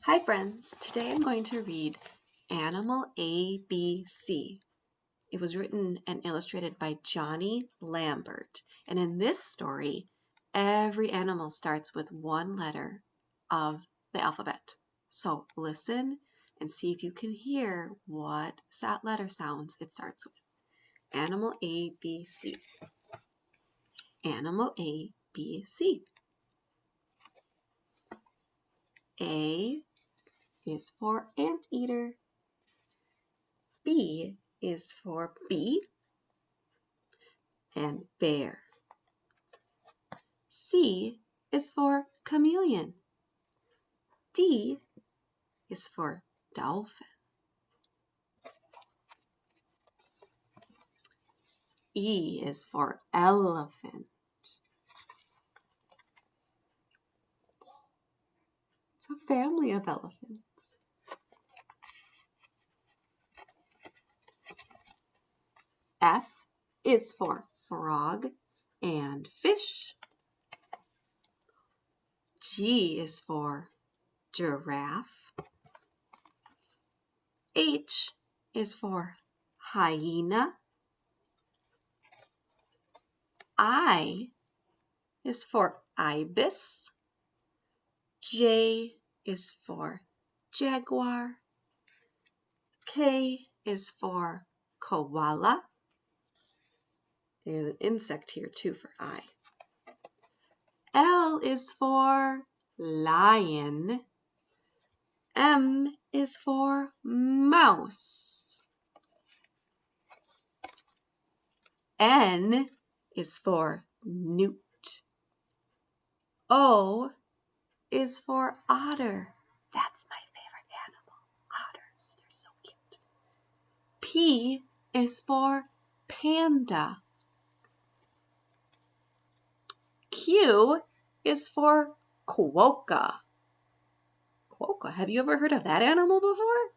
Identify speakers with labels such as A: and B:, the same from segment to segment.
A: Hi friends, today I'm going to read Animal ABC. It was written and illustrated by Johnny Lambert. And in this story, every animal starts with one letter of the alphabet. So listen and see if you can hear what letter sounds it starts with. Animal ABC. Animal ABC. A is for anteater. B is for bee and bear. C is for chameleon. D is for dolphin. E is for elephant. It's a family of elephants. F is for frog and fish. G is for giraffe. H is for hyena. I is for ibis. J is for jaguar. K is for koala. There's an insect here too for I. L is for lion. M is for mouse. N is for newt. O is for otter. That's my favorite animal, otters. They're so cute. P is for panda. Q is for quokka. Quokka, have you ever heard of that animal before?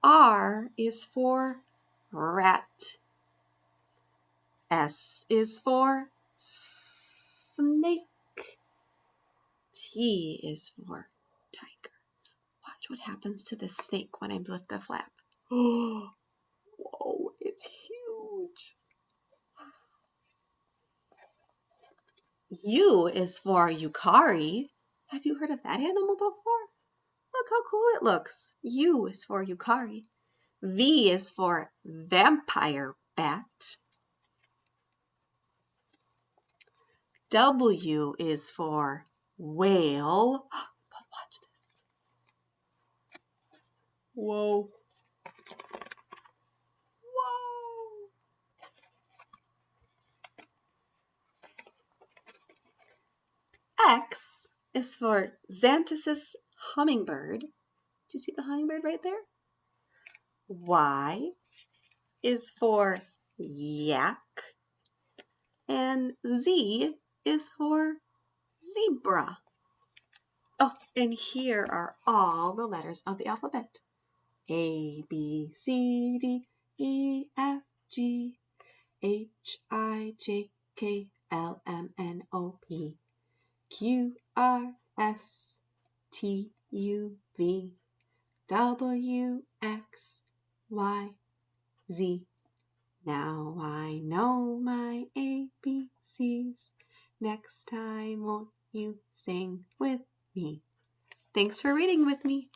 A: R is for rat. S is for snake. T is for tiger. Watch what happens to the snake when I lift the flap. Oh, whoa, it's huge. U is for Yukari. Have you heard of that animal before? Look how cool it looks. U is for Yukari. V is for vampire bat. W is for whale. But watch this. Whoa. Whoa. X is for Xanthus hummingbird. Do you see the hummingbird right there? Y is for yak. And Z is for zebra. Oh, and here are all the letters of the alphabet. A, B, C, D, E, F, G, H, I, J, K, L, M, N, O, P, Q, R, S, T, U, V, W, X, Y, Z. Now I know my ABCs. Next time, won't you sing with me? Thanks for reading with me.